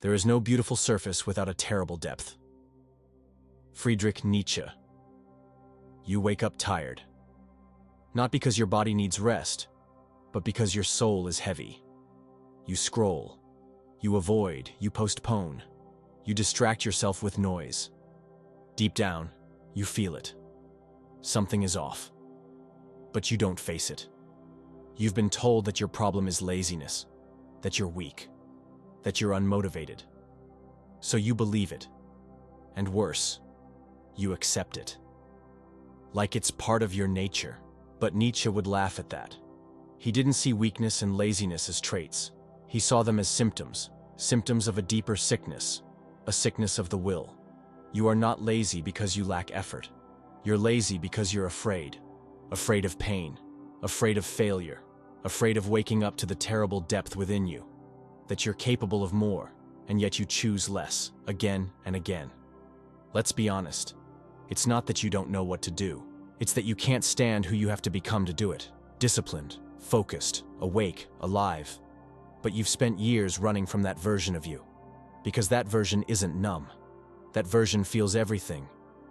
There is no beautiful surface without a terrible depth. Friedrich Nietzsche. You wake up tired. Not because your body needs rest, but because your soul is heavy. You scroll. You avoid. You postpone. You distract yourself with noise. Deep down, you feel it. Something is off. But you don't face it. You've been told that your problem is laziness, that you're weak, that you're unmotivated. So you believe it. And worse, you accept it. Like it's part of your nature. But Nietzsche would laugh at that. He didn't see weakness and laziness as traits. He saw them as symptoms, symptoms of a deeper sickness, a sickness of the will. You are not lazy because you lack effort. You're lazy because you're afraid. Afraid of pain, afraid of failure, afraid of waking up to the terrible depth within you. That you're capable of more, and yet you choose less, again and again. Let's be honest. It's not that you don't know what to do. It's that you can't stand who you have to become to do it. Disciplined, focused, awake, alive. But you've spent years running from that version of you. Because that version isn't numb. That version feels everything.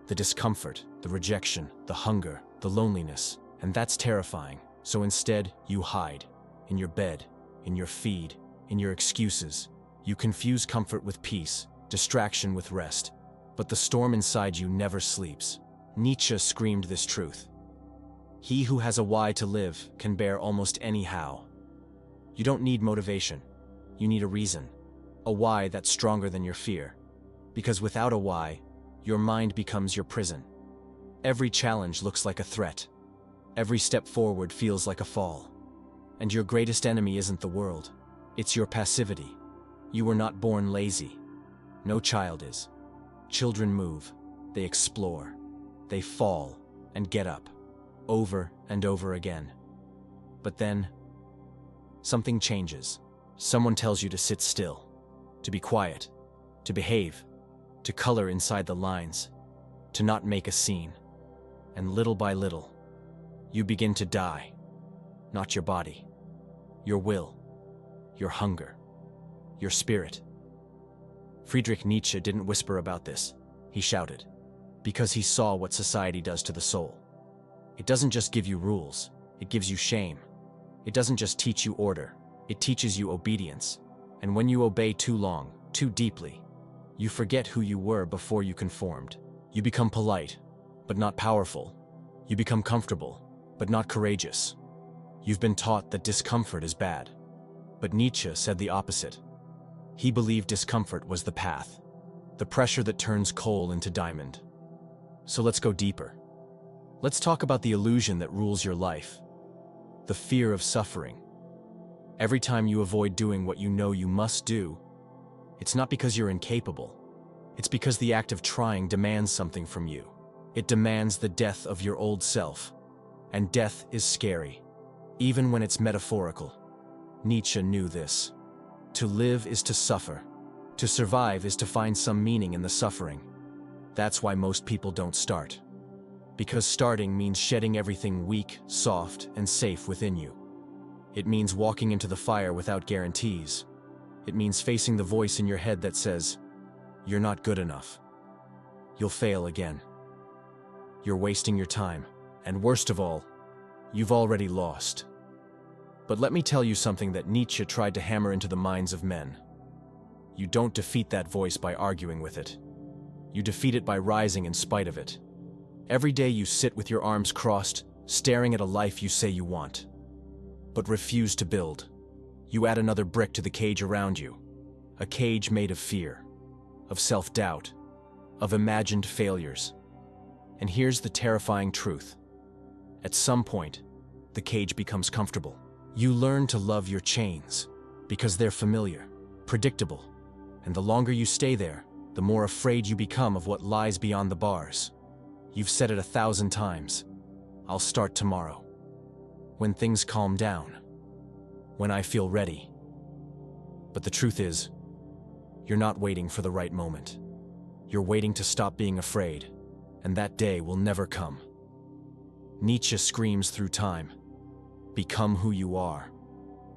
The discomfort, the rejection, the hunger, the loneliness. And that's terrifying. So instead, you hide. In your bed, in your feed, in your excuses. You confuse comfort with peace, distraction with rest. But the storm inside you never sleeps. Nietzsche screamed this truth. He who has a why to live can bear almost any how. You don't need motivation. You need a reason. A why that's stronger than your fear. Because without a why, your mind becomes your prison. Every challenge looks like a threat. Every step forward feels like a fall. And your greatest enemy isn't the world. It's your passivity. You were not born lazy. No child is. Children move. They explore. They fall and get up, over and over again. But then, something changes. Someone tells you to sit still, to be quiet, to behave, to color inside the lines, to not make a scene. And little by little, you begin to die. Not your body, your will, your hunger, your spirit. Friedrich Nietzsche didn't whisper about this, he shouted. Because he saw what society does to the soul. It doesn't just give you rules, it gives you shame. It doesn't just teach you order, it teaches you obedience. And when you obey too long, too deeply, you forget who you were before you conformed. You become polite, but not powerful. You become comfortable, but not courageous. You've been taught that discomfort is bad. But Nietzsche said the opposite. He believed discomfort was the path, the pressure that turns coal into diamond. So let's go deeper. Let's talk about the illusion that rules your life. The fear of suffering. Every time you avoid doing what you know you must do, it's not because you're incapable. It's because the act of trying demands something from you. It demands the death of your old self. And death is scary, even when it's metaphorical. Nietzsche knew this. To live is to suffer. To survive is to find some meaning in the suffering. That's why most people don't start. Because starting means shedding everything weak, soft, and safe within you. It means walking into the fire without guarantees. It means facing the voice in your head that says, "You're not good enough. You'll fail again. You're wasting your time. And worst of all, you've already lost." But let me tell you something that Nietzsche tried to hammer into the minds of men. You don't defeat that voice by arguing with it. You defeat it by rising in spite of it. Every day you sit with your arms crossed, staring at a life you say you want, but refuse to build. You add another brick to the cage around you. A cage made of fear, of self-doubt, of imagined failures. And here's the terrifying truth. At some point, the cage becomes comfortable. You learn to love your chains because they're familiar, predictable, and the longer you stay there, the more afraid you become of what lies beyond the bars. You've said it 1,000 times. I'll start tomorrow. When things calm down. When I feel ready. But the truth is, you're not waiting for the right moment. You're waiting to stop being afraid, and that day will never come. Nietzsche screams through time. Become who you are.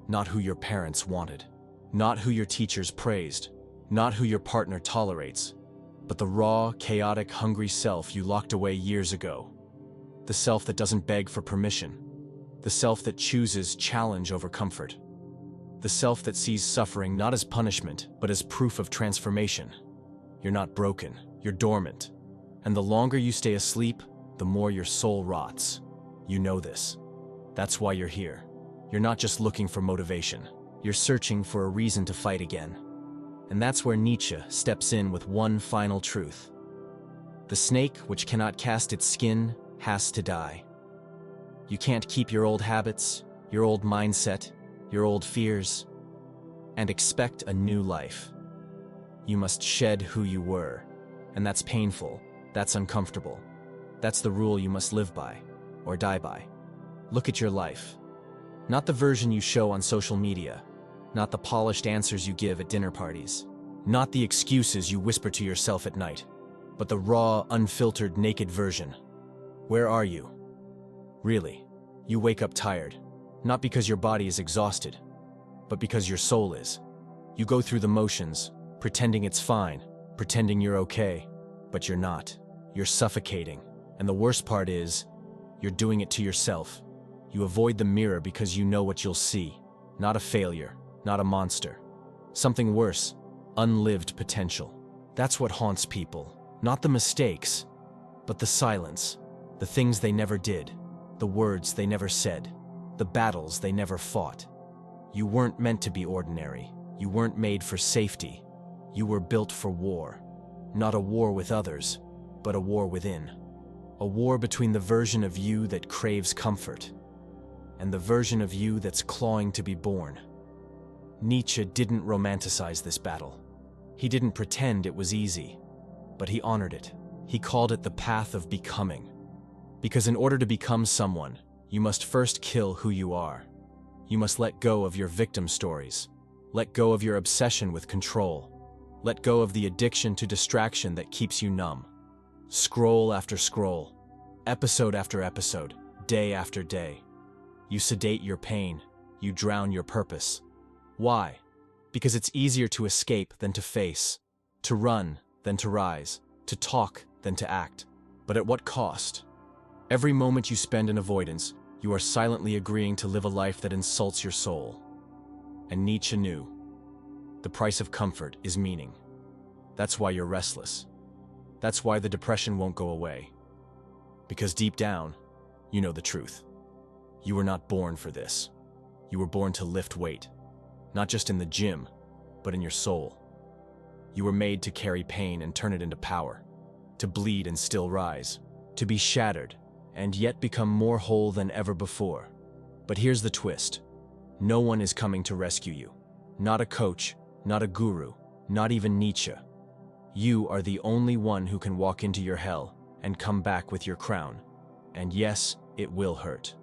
Not who your parents wanted. Not who your teachers praised. Not who your partner tolerates, but the raw, chaotic, hungry self you locked away years ago. The self that doesn't beg for permission. The self that chooses challenge over comfort. The self that sees suffering not as punishment, but as proof of transformation. You're not broken, you're dormant. And the longer you stay asleep, the more your soul rots. You know this. That's why you're here. You're not just looking for motivation. You're searching for a reason to fight again. And that's where Nietzsche steps in with one final truth. The snake which cannot cast its skin has to die. You can't keep your old habits, your old mindset, your old fears, and expect a new life. You must shed who you were, and that's painful, that's uncomfortable. That's the rule you must live by, or die by. Look at your life. Not the version you show on social media, not the polished answers you give at dinner parties, not the excuses you whisper to yourself at night, but the raw, unfiltered, naked version. Where are you? Really, you wake up tired, not because your body is exhausted, but because your soul is. You go through the motions, pretending it's fine, pretending you're okay, but you're not. You're suffocating, and the worst part is, you're doing it to yourself. You avoid the mirror because you know what you'll see. Not a failure, not a monster. Something worse, unlived potential. That's what haunts people. Not the mistakes, but the silence. The things they never did. The words they never said. The battles they never fought. You weren't meant to be ordinary. You weren't made for safety. You were built for war. Not a war with others, but a war within. A war between the version of you that craves comfort and the version of you that's clawing to be born. Nietzsche didn't romanticize this battle. He didn't pretend it was easy, but he honored it. He called it the path of becoming. Because in order to become someone, you must first kill who you are. You must let go of your victim stories. Let go of your obsession with control. Let go of the addiction to distraction that keeps you numb. Scroll after scroll, episode after episode, day after day. You sedate your pain, you drown your purpose. Why? Because it's easier to escape than to face, to run than to rise, to talk than to act. But at what cost? Every moment you spend in avoidance, you are silently agreeing to live a life that insults your soul. And Nietzsche knew. The price of comfort is meaning. That's why you're restless. That's why the depression won't go away. Because deep down, you know the truth. You were not born for this. You were born to lift weight, not just in the gym, but in your soul. You were made to carry pain and turn it into power, to bleed and still rise, to be shattered and yet become more whole than ever before. But here's the twist. No one is coming to rescue you. Not a coach, not a guru, not even Nietzsche. You are the only one who can walk into your hell and come back with your crown. And yes, it will hurt.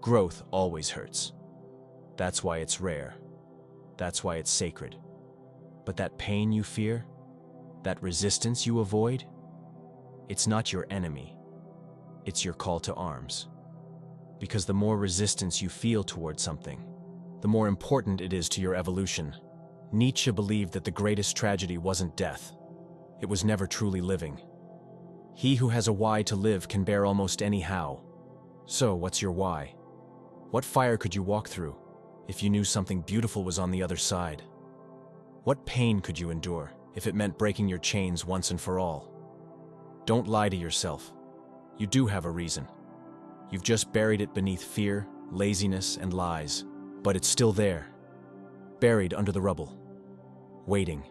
Growth always hurts. That's why it's rare. That's why it's sacred. But that pain you fear, that resistance you avoid, it's not your enemy. It's your call to arms. Because the more resistance you feel toward something, the more important it is to your evolution. Nietzsche believed that the greatest tragedy wasn't death. It was never truly living. He who has a why to live can bear almost any how. So, what's your why? What fire could you walk through if you knew something beautiful was on the other side? What pain could you endure if it meant breaking your chains once and for all? Don't lie to yourself. You do have a reason. You've just buried it beneath fear, laziness, and lies. But it's still there, buried under the rubble, waiting,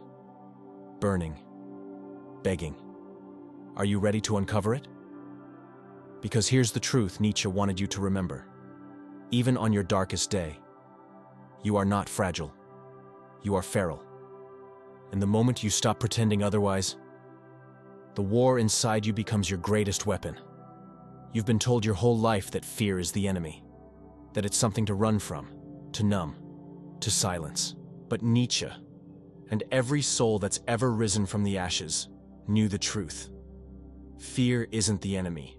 burning, begging. Are you ready to uncover it? Because here's the truth Nietzsche wanted you to remember. Even on your darkest day, you are not fragile. You are feral. And the moment you stop pretending otherwise, the war inside you becomes your greatest weapon. You've been told your whole life that fear is the enemy, that it's something to run from, to numb, to silence. But Nietzsche, and every soul that's ever risen from the ashes, knew the truth. Fear isn't the enemy.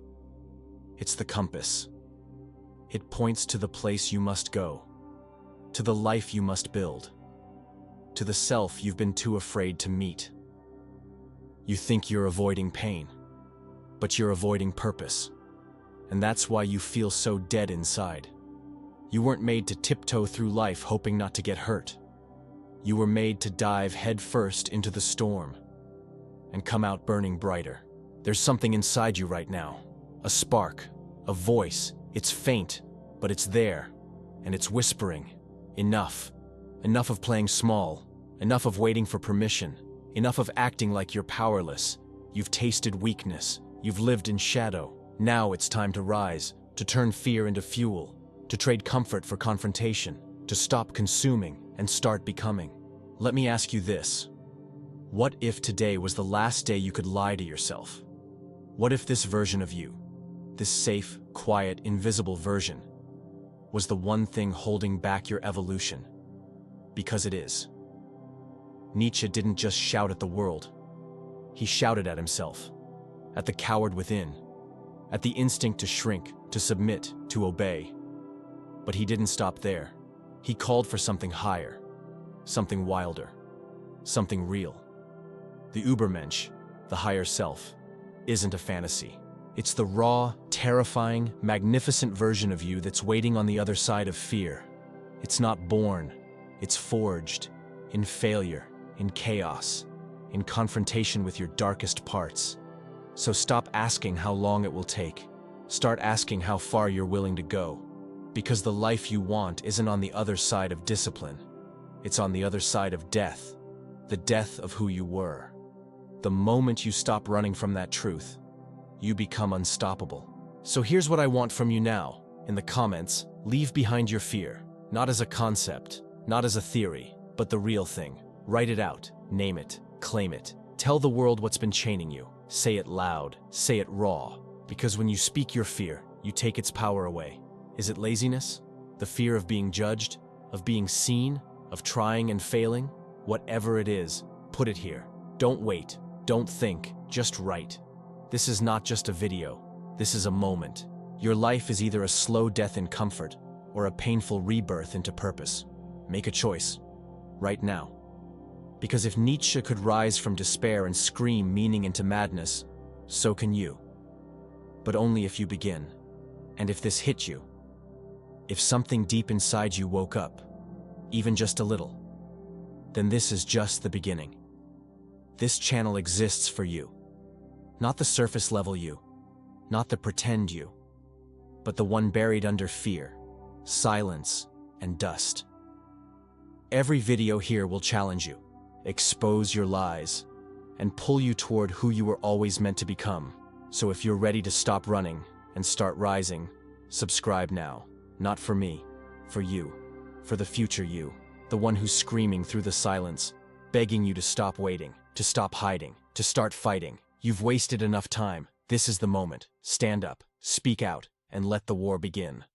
It's the compass. It points to the place you must go, to the life you must build, to the self you've been too afraid to meet. You think you're avoiding pain, but you're avoiding purpose. And that's why you feel so dead inside. You weren't made to tiptoe through life hoping not to get hurt. You were made to dive headfirst into the storm and come out burning brighter. There's something inside you right now, a spark, a voice. It's faint, but it's there, and it's whispering, enough. Enough of playing small, enough of waiting for permission, enough of acting like you're powerless. You've tasted weakness, you've lived in shadow. Now it's time to rise, to turn fear into fuel, to trade comfort for confrontation, to stop consuming and start becoming. Let me ask you this. What if today was the last day you could lie to yourself? What if this version of you, this safe, quiet, invisible version, was the one thing holding back your evolution? Because it is. Nietzsche didn't just shout at the world. He shouted at himself, at the coward within, at the instinct to shrink, to submit, to obey. But he didn't stop there. He called for something higher, something wilder, something real. The Übermensch, the higher self, isn't a fantasy. It's the raw, terrifying, magnificent version of you that's waiting on the other side of fear. It's not born, it's forged, in failure, in chaos, in confrontation with your darkest parts. So stop asking how long it will take. Start asking how far you're willing to go. Because the life you want isn't on the other side of discipline. It's on the other side of death. The death of who you were. The moment you stop running from that truth, you become unstoppable. So here's what I want from you now. In the comments, leave behind your fear. Not as a concept, not as a theory, but the real thing. Write it out, name it, claim it. Tell the world what's been chaining you. Say it loud, say it raw. Because when you speak your fear, you take its power away. Is it laziness? The fear of being judged? Of being seen? Of trying and failing? Whatever it is, put it here. Don't wait. Don't think. Just write. This is not just a video. This is a moment. Your life is either a slow death in comfort or a painful rebirth into purpose. Make a choice. Right now. Because if Nietzsche could rise from despair and scream meaning into madness, so can you. But only if you begin. And if this hit you. If something deep inside you woke up, even just a little, then this is just the beginning. This channel exists for you. Not the surface level you, not the pretend you, but the one buried under fear, silence, and dust. Every video here will challenge you, expose your lies, and pull you toward who you were always meant to become. So if you're ready to stop running and start rising, subscribe now. Not for me, for you, for the future you, the one who's screaming through the silence, begging you to stop waiting, to stop hiding, to start fighting. You've wasted enough time. This is the moment. Stand up, speak out, and let the war begin.